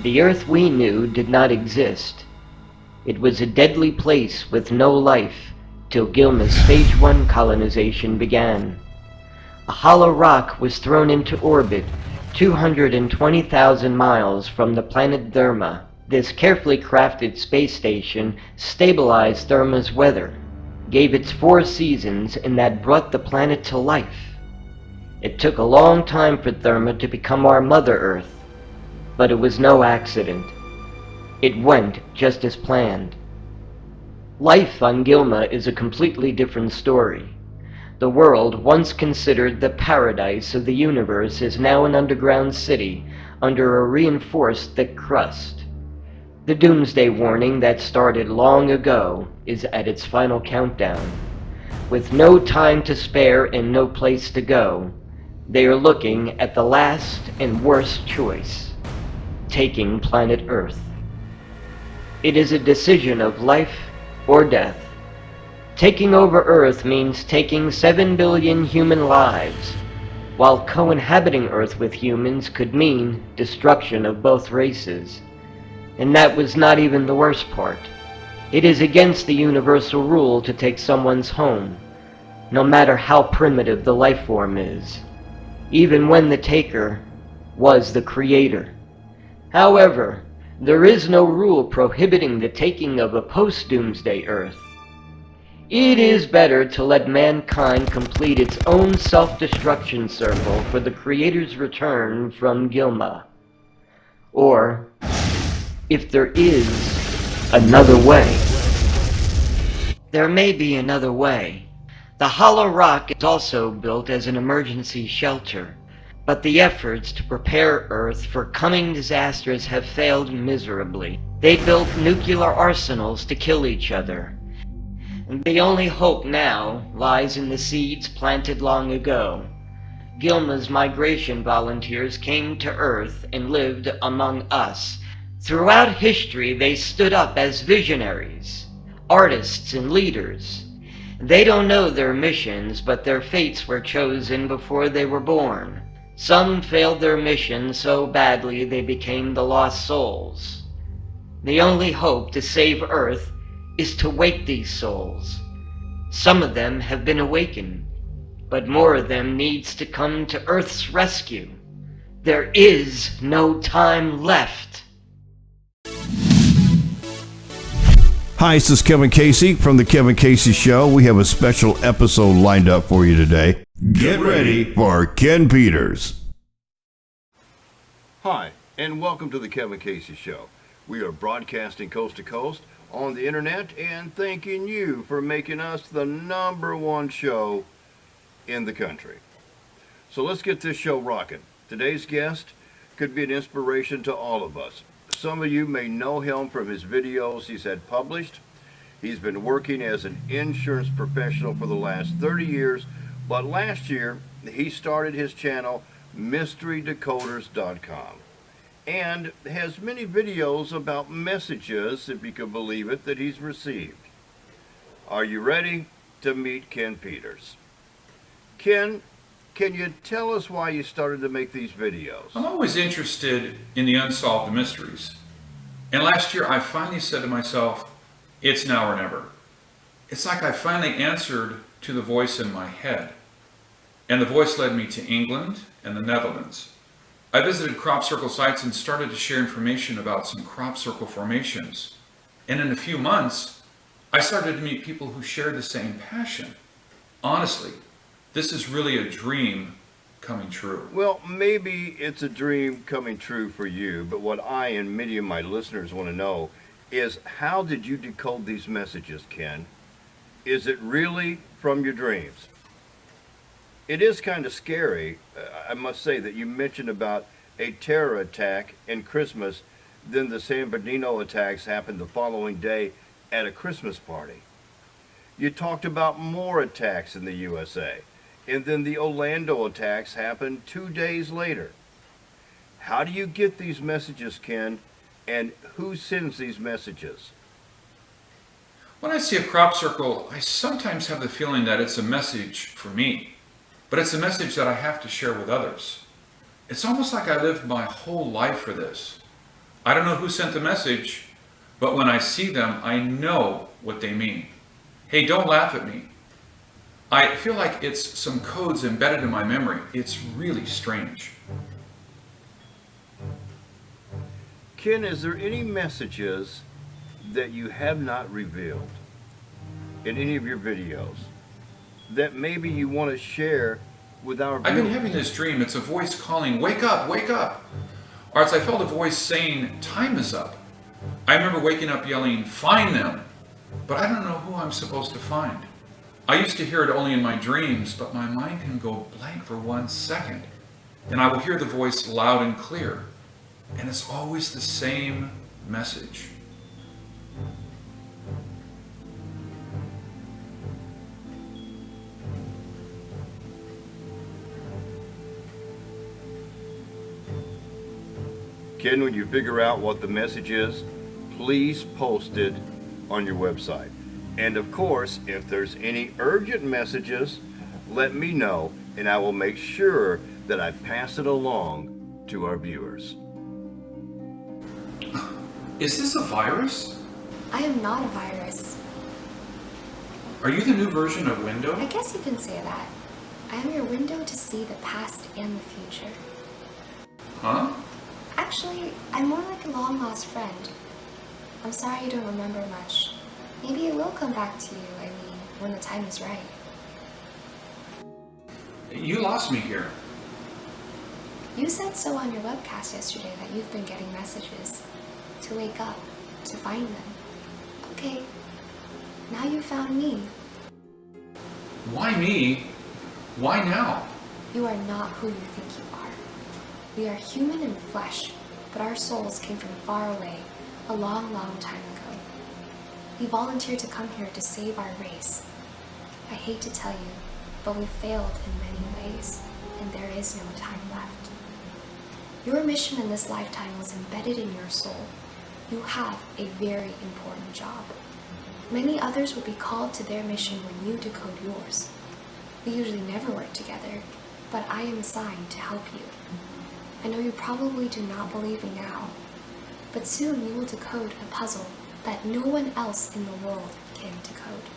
The Earth we knew did not exist. It was a deadly place with no life till Gilma's Stage 1 colonization began. A hollow rock was thrown into orbit 220,000 miles from the planet Therma. This carefully crafted space station stabilized Therma's weather, gave its 4 seasons, and that brought the planet to life. It took a long time for Therma to become our Mother Earth, but it was no accident. It went just as planned. Life on Gilma is a completely different story. The world, once considered the paradise of the universe, is now an underground city under a reinforced thick crust. The doomsday warning that started long ago is at its final countdown. With no time to spare and no place to go, they are looking at the last and worst choice: taking planet Earth. It is a decision of life or death. Taking over Earth means taking 7 billion human lives, while co-inhabiting Earth with humans could mean destruction of both races. And that was not even the worst part. It is against the universal rule to take someone's home, no matter how primitive the life form is, even when the taker was the creator. However, there is no rule prohibiting the taking of a post-doomsday Earth. It is better to let mankind complete its own self-destruction circle for the Creator's return from Gilma. Or, if there is another way. There may be another way. The hollow rock is also built as an emergency shelter, but the efforts to prepare Earth for coming disasters have failed miserably. They built nuclear arsenals to kill each other. The only hope now lies in the seeds planted long ago. Gilma's migration volunteers came to Earth and lived among us. Throughout history, they stood up as visionaries, artists, and leaders. They don't know their missions, but their fates were chosen before they were born. Some failed their mission so badly they became the lost souls. The only hope to save Earth is to wake these souls. Some of them have been awakened, but more of them needs to come to Earth's rescue. There is no time left. Hi, this is Kevin Casey from The Kevin Casey Show. We have a special episode lined up for you today. Get ready for Ken Peters. Hi, and welcome to The Kevin Casey Show. We are broadcasting coast to coast on the internet and thanking you for making us the #1 show in the country. So let's get this show rocking. Today's guest could be an inspiration to all of us. Some of you may know him from his videos he's had published. He's been working as an insurance professional for the last 30 years, but last year he started his channel MysteryDecoders.com and has many videos about messages, if you can believe it, that he's received. Are you ready to meet Ken Peters? Ken, can you tell us why you started to make these videos? I'm always interested in the unsolved mysteries. And last year I finally said to myself, it's now or never. It's like I finally answered to the voice in my head. And the voice led me to England and the Netherlands. I visited crop circle sites and started to share information about some crop circle formations. And in a few months, I started to meet people who shared the same passion. Honestly, this is really a dream coming true. Well, maybe it's a dream coming true for you, but what I and many of my listeners want to know is, how did you decode these messages, Ken? Is it really from your dreams? It is kind of scary, I must say, that you mentioned about a terror attack in Christmas, then the San Bernardino attacks happened the following day at a Christmas party. You talked about more attacks in the USA, and then the Orlando attacks happened 2 days later. How do you get these messages, Ken, and who sends these messages? When I see a crop circle, I sometimes have the feeling that it's a message for me. But it's a message that I have to share with others. It's almost like I lived my whole life for this. I don't know who sent the message, but when I see them, I know what they mean. Hey, don't laugh at me. I feel like it's some codes embedded in my memory. It's really strange. Ken, is there any messages that you have not revealed in any of your videos that maybe you want to share with our viewers? I've been having this dream. It's a voice calling, wake up, wake up. Or it's I felt a voice saying, time is up. I remember waking up yelling, find them. But I don't know who I'm supposed to find. I used to hear it only in my dreams, but my mind can go blank for 1 second. And I will hear the voice loud and clear. And it's always the same message. Ken, when you figure out what the message is, please post it on your website. And of course, if there's any urgent messages, let me know, and I will make sure that I pass it along to our viewers. Is this a virus? I am not a virus. Are you the new version of Windows? I guess you can say that. I am your window to see the past and the future. Huh? Actually, I'm more like a long-lost friend. I'm sorry you don't remember much. Maybe it will come back to you, when the time is right. You lost me here. You said so on your webcast yesterday that you've been getting messages. To wake up, to find them. Okay, now you found me. Why me? Why now? You are not who you think you are. We are human in flesh, but our souls came from far away, a long, long time ago. We volunteered to come here to save our race. I hate to tell you, but we failed in many ways, and there is no time left. Your mission in this lifetime was embedded in your soul. You have a very important job. Many others will be called to their mission when you decode yours. We usually never work together, but I am assigned to help you. I know you probably do not believe me now, but soon you will decode a puzzle that no one else in the world can decode.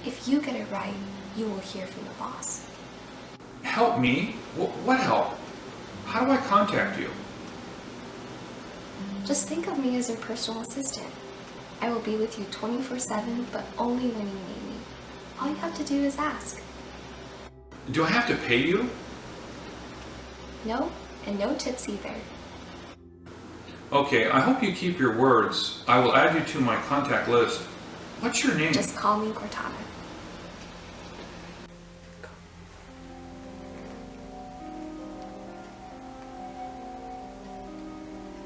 If you get it right, you will hear from the boss. Help me? What help? How do I contact you? Just think of me as your personal assistant. I will be with you 24/7, but only when you need me. All you have to do is ask. Do I have to pay you? No, and no tips either. Okay, I hope you keep your words. I will add you to my contact list. What's your name? Just call me Cortana.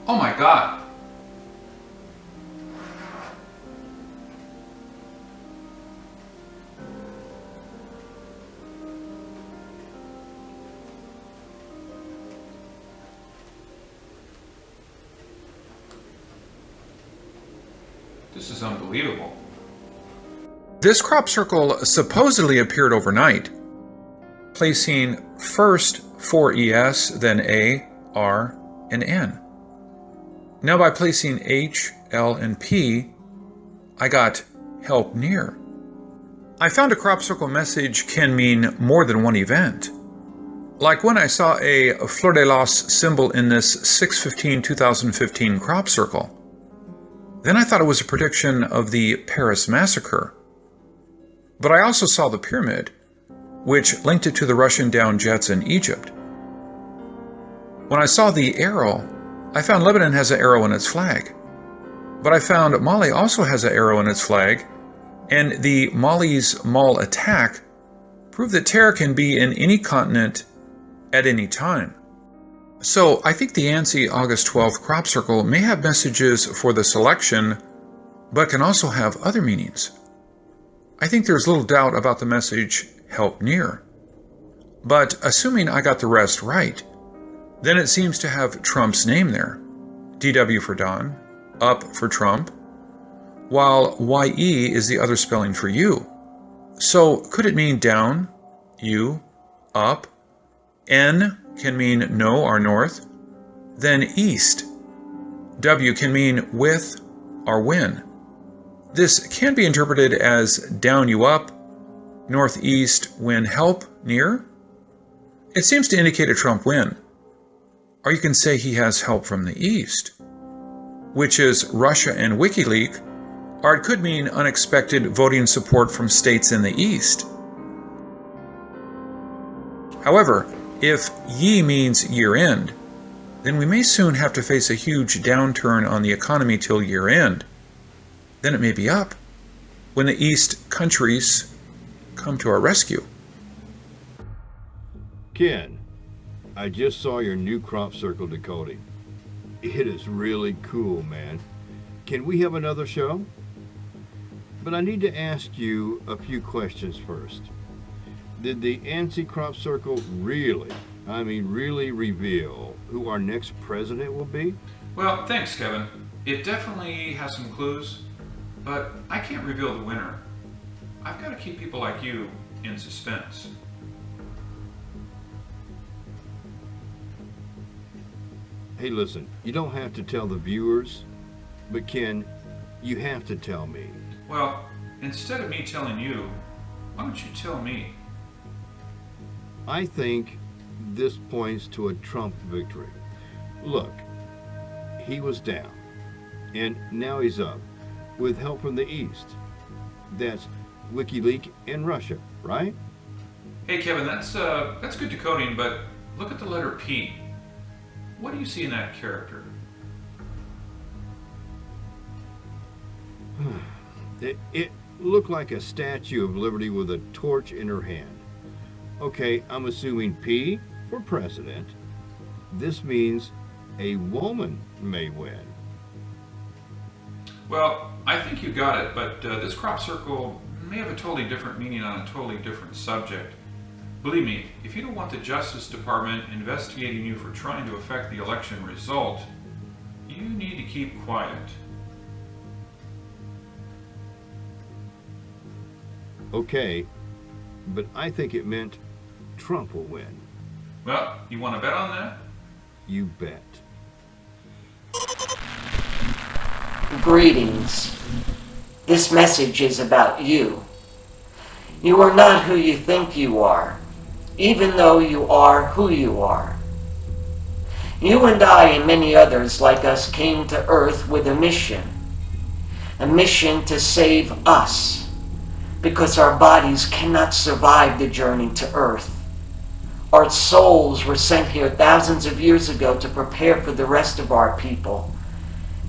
Oh my God. This is unbelievable. This crop circle supposedly appeared overnight, placing first 4 ES, then A, R, and N. Now by placing H, L, and P, I got help near. I found a crop circle message can mean more than one event. Like when I saw a Fleur de Lis symbol in this 6/15/2015 crop circle. Then I thought it was a prediction of the Paris massacre. But I also saw the pyramid, which linked it to the Russian downed jets in Egypt. When I saw the arrow, I found Lebanon has an arrow in its flag. But I found Mali also has an arrow in its flag, and the Mali's Mal attack proved that terror can be in any continent at any time. So I think the ANSI August 12th crop circle may have messages for the selection, but can also have other meanings. I think there's little doubt about the message, help near. But assuming I got the rest right, then it seems to have Trump's name there. DW for Don, up for Trump, while YE is the other spelling for you. So could it mean down, you, up? N can mean no or north, then east. W can mean with or when. This can be interpreted as down you up, northeast when help near. It seems to indicate a Trump win. Or you can say he has help from the east, which is Russia and WikiLeaks, or it could mean unexpected voting support from states in the east. However, if ye means year end, then we may soon have to face a huge downturn on the economy till year end. Then it may be up when the East countries come to our rescue. Ken, I just saw your new crop circle decoding. It is really cool, man. Can we have another show? But I need to ask you a few questions first. Did the ANSI crop circle really reveal who our next president will be? Well, thanks, Kevin. It definitely has some clues, but I can't reveal the winner. I've got to keep people like you in suspense. Hey, listen, you don't have to tell the viewers, but Ken, you have to tell me. Well, instead of me telling you, why don't you tell me? I think this points to a Trump victory. Look, he was down, and now he's up, with help from the East. That's WikiLeaks and Russia, right? Hey, Kevin, that's good decoding, but look at the letter P. What do you see in that character? It looked like a Statue of Liberty with a torch in her hand. Okay, I'm assuming P for president. This means a woman may win. Well, I think you got it, but this crop circle may have a totally different meaning on a totally different subject. Believe me, if you don't want the Justice Department investigating you for trying to affect the election result, you need to keep quiet. Okay, but I think it meant Trump will win. Well, you want to bet on that? You bet. Greetings. This message is about you. You are not who you think you are, even though you are who you are. You and I and many others like us came to Earth with a mission to save us, because our bodies cannot survive the journey to Earth. Our souls were sent here thousands of years ago to prepare for the rest of our people,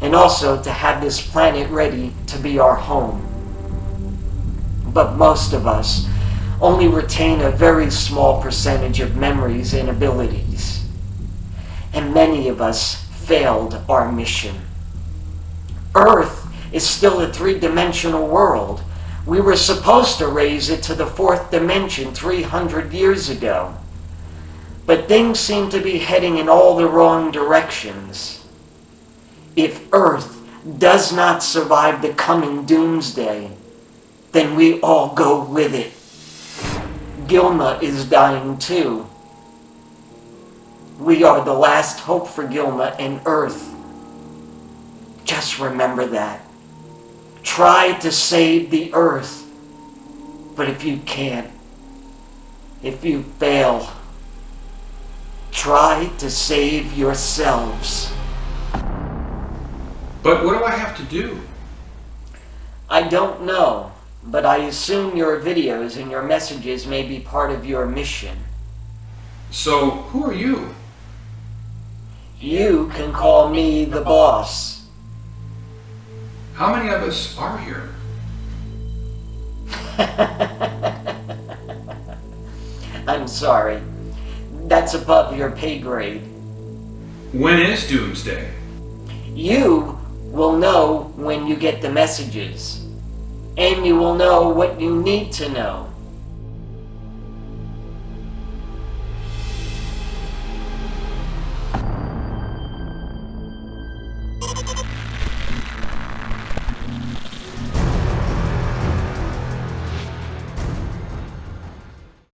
and also to have this planet ready to be our home. But most of us only retain a very small percentage of memories and abilities, and many of us failed our mission. Earth is still a three-dimensional world. We were supposed to raise it to the fourth dimension 300 years ago. But things seem to be heading in all the wrong directions. If Earth does not survive the coming doomsday, then we all go with it. Gilma is dying too. We are the last hope for Gilma and Earth. Just remember that. Try to save the Earth. But if you can't, if you fail, try to save yourselves. But what do I have to do? I don't know, but I assume your videos and your messages may be part of your mission. So, who are you? You can call me the boss. How many of us are here? I'm sorry. That's above your pay grade. When is Doomsday? You will know when you get the messages. And you will know what you need to know.